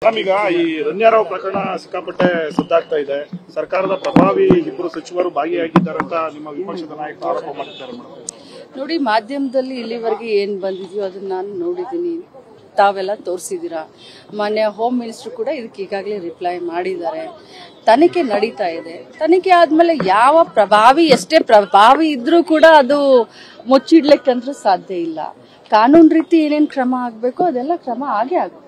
ಈಗ ಈ ರಣ್ಯಾರಾವ್ ಪ್ರಕರಣ ಸಿಕ್ಕಾಪಟ್ಟೆ ಸುದ್ದಾಗ್ತಾ ಇದೆ. ಸರ್ಕಾರದ ಪ್ರಭಾವಿ ಇಬ್ಬರು ಸಚಿವರು ಭಾಗಿಯಾಗಿದ್ದಾರೆ ಅಂತ ನಿಮ್ಮ ವಿಪಕ್ಷದ ನಾಯಕರು ಆರೋಪ ಮಾಡಿದ್ದಾರೆ. ನೋಡಿ, ಮಾಧ್ಯಮದಲ್ಲಿ ಇಲ್ಲಿವರೆಗೆ ಏನ್ ಬಂದಿದೆಯೋ ಅದನ್ನ ನಾನು ನೋಡಿದ್ದೀನಿ, ತಾವೆಲ್ಲ ತೋರಿಸಿದ್ದೀರಾ. ಮಾನ್ಯ ಹೋಮ್ ಮಿನಿಸ್ಟರ್ ಕೂಡ ಇದಕ್ಕೆ ಈಗಾಗಲೇ ರಿಪ್ಲೈ ಮಾಡಿದ್ದಾರೆ. ತನಿಖೆ ನಡೀತಾ ಇದೆ. ತನಿಖೆ ಆದ್ಮೇಲೆ ಯಾವ ಪ್ರಭಾವಿ, ಎಷ್ಟೇ ಪ್ರಭಾವಿ ಇದ್ರೂ ಕೂಡ ಅದು ಮುಚ್ಚಿಡ್ಲಿಕ್ಕಂತೂ ಸಾಧ್ಯ ಇಲ್ಲ. ಕಾನೂನು ರೀತಿ ಏನೇನ್ ಕ್ರಮ ಆಗ್ಬೇಕು ಅದೆಲ್ಲ ಕ್ರಮ ಆಗೇ ಆಗುತ್ತೆ.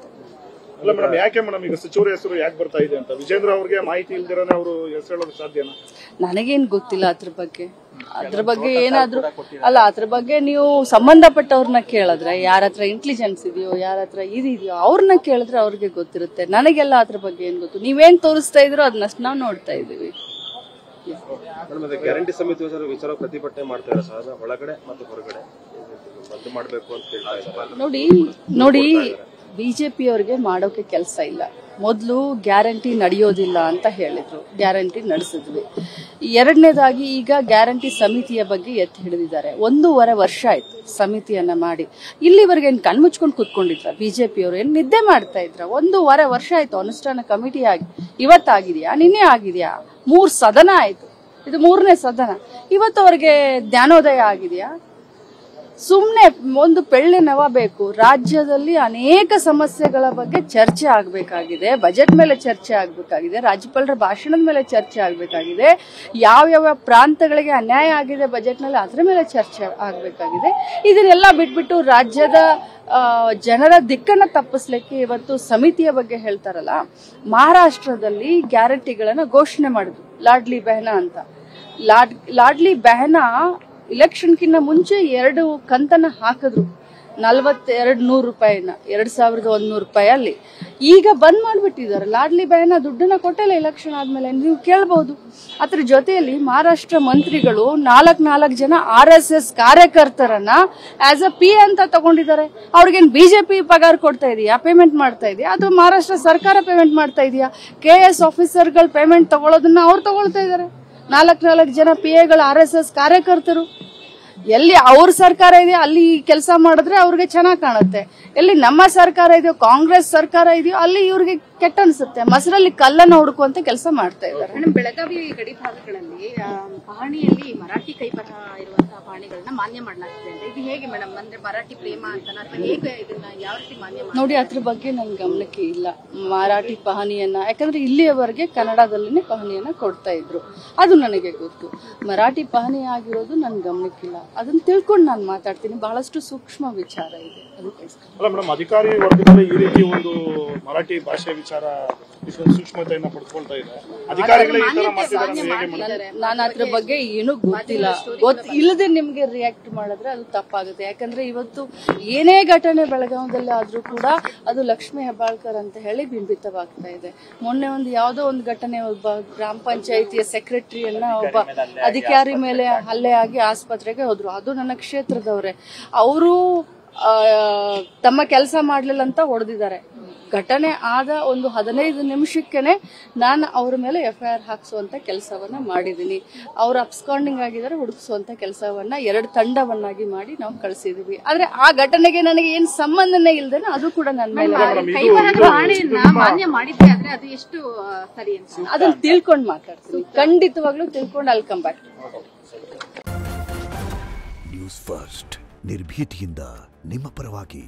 ಅಲ್ಲ ಮೇಡಮ್, ಯಾಕೆ ಮೇಡಮ್ ಈಗ ಸಚಿವರ ಹೆಸರು ಯಾಕೆ ಬರ್ತಾ ಇದೆ ಅಂತ ವಿಜೇಂದ್ರ ಅವ್ರಿಗೆ ಮಾಹಿತಿ ಇಲ್ದಿರನೇ ಅವರು ಹೆಸರು ಹೇಳೋದು ಸಾಧ್ಯನಾ? ನನಗೇನ್ ಗೊತ್ತಿಲ್ಲ ಅದ್ರ ಬಗ್ಗೆ ಏನಾದ್ರು ಅಲ್ಲ, ಅದ್ರ ಬಗ್ಗೆ ನೀವು ಸಂಬಂಧಪಟ್ಟವ್ರನ್ನ ಕೇಳಿದ್ರೆ, ಯಾರ ಹತ್ರ ಇಂಟೆಲಿಜೆನ್ಸ್ ಇದೆಯೋ, ಯಾರ ಹತ್ರ ಇದೆಯೋ ಅವ್ರನ್ನ ಕೇಳಿದ್ರೆ ಅವ್ರಿಗೆ ಗೊತ್ತಿರುತ್ತೆ. ನನಗೆಲ್ಲ ಅದ್ರ ಬಗ್ಗೆ ಏನ್ ಗೊತ್ತು. ನೀವೇನ್ ತೋರಿಸ್ತಾ ಇದ್ರೋ ಅದನ್ನಷ್ಟು ನಾವು ನೋಡ್ತಾ ಇದೀವಿ. ಗ್ಯಾರಂಟಿ ಸಮಿತಿ ವಿಚಾರ ಪ್ರತಿಭಟನೆ ಮಾಡ್ತಾರೆ ಸರ್, ಒಳಗಡೆ ಮತ್ತು ಹೊರಗಡೆ ರದ್ದು ಮಾಡಬೇಕು ಅಂತ ಹೇಳ್ತಾರೆ. ನೋಡಿ, ಬಿಜೆಪಿ ಅವರಿಗೆ ಮಾಡೋಕೆ ಕೆಲಸ ಇಲ್ಲ. ಮೊದಲು ಗ್ಯಾರಂಟಿ ನಡೆಯೋದಿಲ್ಲ ಅಂತ ಹೇಳಿದ್ರು, ಗ್ಯಾರಂಟಿ ನಡೆಸಿದ್ವಿ. ಎರಡನೇದಾಗಿ ಈಗ ಗ್ಯಾರಂಟಿ ಸಮಿತಿಯ ಬಗ್ಗೆ ಎತ್ತಿ ಹಿಡಿದಿದ್ದಾರೆ. 1.5 ವರ್ಷ ಆಯ್ತು ಸಮಿತಿಯನ್ನ ಮಾಡಿ. ಇಲ್ಲಿವರೆಗೆ ಏನ್ ಕಣ್ಮುಚ್ಕೊಂಡು ಕೂತ್ಕೊಂಡಿದ್ರ ಬಿಜೆಪಿ ಅವರು? ಏನ್ ನಿದ್ದೆ ಮಾಡ್ತಾ ಇದ್ರ? 1.5 ವರ್ಷ ಆಯ್ತು ಅನುಷ್ಠಾನ ಕಮಿಟಿ ಆಗಿ. ಇವತ್ತಾಗಿದ್ಯಾ, ನಿನ್ನೆ ಆಗಿದ್ಯಾ? 3 ಸದನ ಆಯ್ತು, ಇದು 3ನೇ ಸದನ. ಇವತ್ತವರೆಗೆ ಜ್ಞಾನೋದಯ ಆಗಿದೆಯಾ? ಸುಮ್ನೆ ಒಂದು ಪೆಳ್ಳೆ ನವ ಬೇಕು. ರಾಜ್ಯದಲ್ಲಿ ಅನೇಕ ಸಮಸ್ಯೆಗಳ ಬಗ್ಗೆ ಚರ್ಚೆ ಆಗ್ಬೇಕಾಗಿದೆ. ಬಜೆಟ್ ಮೇಲೆ ಚರ್ಚೆ ಆಗ್ಬೇಕಾಗಿದೆ. ರಾಜ್ಯಪಾಲರ ಭಾಷಣದ ಮೇಲೆ ಚರ್ಚೆ ಆಗ್ಬೇಕಾಗಿದೆ. ಯಾವ ಪ್ರಾಂತಗಳಿಗೆ ಅನ್ಯಾಯ ಆಗಿದೆ ಬಜೆಟ್ ನಲ್ಲಿ ಅದ್ರ ಮೇಲೆ ಚರ್ಚೆ ಆಗ್ಬೇಕಾಗಿದೆ. ಇದನ್ನೆಲ್ಲ ಬಿಟ್ಬಿಟ್ಟು ರಾಜ್ಯದ ಜನರ ದಿಕ್ಕನ್ನ ತಪ್ಪಿಸ್ಲಿಕ್ಕೆ ಇವತ್ತು ಸಮಿತಿಯ ಬಗ್ಗೆ ಹೇಳ್ತಾರಲ್ಲ. ಮಹಾರಾಷ್ಟ್ರದಲ್ಲಿ ಗ್ಯಾರಂಟಿಗಳನ್ನ ಘೋಷಣೆ ಮಾಡಿದ್ರು, ಲಾಡ್ಲಿ ಬೆಹನಾ ಅಂತ. ಲಾಡ್ಲಿ ಬೆಹನಾ ಇಲೆಕ್ಷನ್ಕಿನ್ನ ಮುಂಚೆ 2 ಕಂತನ್ನ ಹಾಕಿದ್ರು, 42,100 ರೂಪಾಯಿನ, 2,100 ರೂಪಾಯಲ್ಲಿ. ಈಗ ಬಂದ್ ಮಾಡ್ಬಿಟ್ಟಿದ್ದಾರೆ. ಲಾಡ್ಲಿ ಬೆಹನಾ ದುಡ್ಡನ್ನ ಕೊಟ್ಟಿಲ್ಲ ಎಲೆಕ್ಷನ್ ಆದ್ಮೇಲೆ. ನೀವು ಕೇಳಬಹುದು. ಅದ್ರ ಜೊತೆಯಲ್ಲಿ ಮಹಾರಾಷ್ಟ್ರ ಮಂತ್ರಿಗಳು 4 ಜನ RSS ಕಾರ್ಯಕರ್ತರನ್ನ ಆಸ್ ಅ ಪಿ ಅಂತ ತಗೊಂಡಿದ್ದಾರೆ. ಅವ್ರಿಗೇನ್ ಬಿಜೆಪಿ ಪಗಾರ ಕೊಡ್ತಾ ಇದೆಯಾ, ಪೇಮೆಂಟ್ ಮಾಡ್ತಾ ಇದೆಯಾ? ಅದು ಮಹಾರಾಷ್ಟ್ರ ಸರ್ಕಾರ ಪೇಮೆಂಟ್ ಮಾಡ್ತಾ ಇದೆಯಾ? KS ಆಫೀಸರ್ಗಳು ಪೇಮೆಂಟ್ ತಗೊಳ್ಳೋದನ್ನ ಅವ್ರು ತಗೊಳ್ತಾ ಇದ್ದಾರೆ. 4 ಜನ PAಗಳು RSS ಕಾರ್ಯಕರ್ತರು. ಎಲ್ಲಿ ಅವ್ರ ಸರ್ಕಾರ ಇದೆಯೋ ಅಲ್ಲಿ ಕೆಲಸ ಮಾಡಿದ್ರೆ ಅವ್ರಿಗೆ ಚೆನ್ನಾಗ್ ಕಾಣುತ್ತೆ. ಎಲ್ಲಿ ನಮ್ಮ ಸರ್ಕಾರ ಇದೆಯೋ, ಕಾಂಗ್ರೆಸ್ ಸರ್ಕಾರ ಇದೆಯೋ, ಅಲ್ಲಿ ಇವ್ರಿಗೆ ಕೆಟ್ಟ ಅನ್ಸುತ್ತೆ. ಮೊಸರಲ್ಲಿ ಕಲ್ಲನ್ನು ಹುಡುಕುವಂತ ಕೆಲಸ ಮಾಡ್ತಾ ಇದ್ದಾರೆ. ಮೇಡಮ್, ಬೆಳಗಾವಿ ಗಡಿ ಭಾಗಗಳಲ್ಲಿ ಪಹಣಿಯಲ್ಲಿ ಮರಾಠಿ ಕೈಬರಹ ಇರುವಂತಹ ಪಹಣಿಗಳನ್ನ ಮಾನ್ಯ ಮಾಡಲಾಗ್ತದೆ ಅಂತ. ಇದು ಹೇಗೆ ಮೇಡಮ್? ಅಂದ್ರೆ ಮರಾಠಿ ಪ್ರೇಮ ಅಂತ ಅಥವಾ ಹೇಗೆ ಇದನ್ನ ಯಾವ ರೀತಿ ಮಾನ್ಯ? ನೋಡಿ, ಅದ್ರ ಬಗ್ಗೆ ನನ್ ಗಮನಕ್ಕೆ ಇಲ್ಲ ಮರಾಠಿ ಪಹಣಿಯನ್ನ. ಯಾಕಂದ್ರೆ ಇಲ್ಲಿಯವರೆಗೆ ಕನ್ನಡದಲ್ಲಿನೇ ಪಹಣಿಯನ್ನ ಕೊಡ್ತಾ ಇದ್ರು, ಅದು ನನಗೆ ಗೊತ್ತು. ಮರಾಠಿ ಪಹಣಿ ಆಗಿರೋದು ನನ್ ಗಮನಕ್ಕಿಲ್ಲ. ಅದನ್ನ ತಿಳ್ಕೊಂಡು ನಾನು ಮಾತಾಡ್ತೀನಿ. ಬಹಳಷ್ಟು ಸೂಕ್ಷ್ಮ ವಿಚಾರ ಇದೆ ಅದಕ್ಕೋಸ್ಕರ. ಅಲ್ಲ ಮೇಡಮ್, ಅಧಿಕಾರಿ ವರ್ಗದಲ್ಲಿ ಈ ರೀತಿ ಒಂದು ಮರಾಠಿ ಭಾಷೆ ವಿಚಾರ ಸೂಕ್ಷ್ಮತೆಯನ್ನ ಪಡ್ಕೊಳ್ತಾ ಇದೆ. ಅಧಿಕಾರಿಗಳೇ ಈ ತರ ಮಾಡ್ತಿದ್ದಾರೆ. ನಾನು ಅದ್ರ ಬಗ್ಗೆ ಏನು ಇಲ್ಲದೆ ನಿಮ್ಗೆ ರಿಯಾಕ್ಟ್ ಮಾಡಿದ್ರೆ ಅದು ತಪ್ಪಾಗುತ್ತೆ. ಯಾಕಂದ್ರೆ ಇವತ್ತು ಏನೇ ಘಟನೆ ಬೆಳಗಾವದಲ್ಲಿ ಆದ್ರೂ ಕೂಡ ಅದು ಲಕ್ಷ್ಮೀ ಹೆಬ್ಬಾಳ್ಕರ್ ಅಂತ ಹೇಳಿ ಬಿಂಬಿತವಾಗ್ತಾ ಇದೆ. ಮೊನ್ನೆ ಯಾವುದೋ ಒಂದು ಘಟನೆ, ಒಬ್ಬ ಗ್ರಾಮ ಪಂಚಾಯಿತಿಯ ಸೆಕ್ರೆಟರಿಯನ್ನ ಒಬ್ಬ ಅಧಿಕಾರಿ ಮೇಲೆ ಹಲ್ಲೆ ಆಗಿ ಆಸ್ಪತ್ರೆಗೆ ಹೋದ್ರು. ಅದು ನನ್ನ ಕ್ಷೇತ್ರದವರೇ. ಅವರು ತಮ್ಮ ಕೆಲಸ ಮಾಡ್ಲಿಲ್ಲ ಅಂತ ಹೊಡೆದಿದ್ದಾರೆ. ಘಟನೆ ಆದ ಒಂದು 15 ನಿಮಿಷಕ್ಕೇನೆ ನಾನು ಅವ್ರ ಮೇಲೆ FIR ಹಾಕ್ಸುವಂತ ಕೆಲಸವನ್ನ ಮಾಡಿದೀನಿ. ಅವ್ರು ಅಬ್ಸ್ಕಾಂಡಿಂಗ್ ಆಗಿದ್ದಾರೆ, ಹುಡುಕಿಸುವಂತ ಕೆಲಸವನ್ನ 2 ತಂಡವನ್ನಾಗಿ ಮಾಡಿ ನಾವು ಕಳಿಸಿದೀವಿ. ಆದ್ರೆ ಆ ಘಟನೆಗೆ ನನಗೆ ಏನ್ ಸಂಬಂಧನೇ ಇಲ್ದೇನೆ ಅದು ಕೂಡ ನನ್ನ ಮೇಲೆ ಕೈಬರಹದ ಪಹಣಿಯನ್ನ ಮಾನ್ಯ ಮಾಡಿದ್ರೆ ಆದ್ರೆ ಅದು ಎಷ್ಟು ಸರಿ ಅಂತ ಅದನ್ನ ತಿಳ್ಕೊಂಡು ಮಾತಾಡ್ತೀನಿ. ಖಂಡಿತವಾಗ್ಲೂ ತಿಳ್ಕೊಂಡು ಅಲ್ಲಿ ಕಮ್ ಬ್ಯಾಕ್. ನ್ಯೂಸ್ ಫಸ್ಟ್, ನಿರ್ಭೀತಿಯಿಂದ ನಿಮ್ಮ ಪರವಾಗಿ.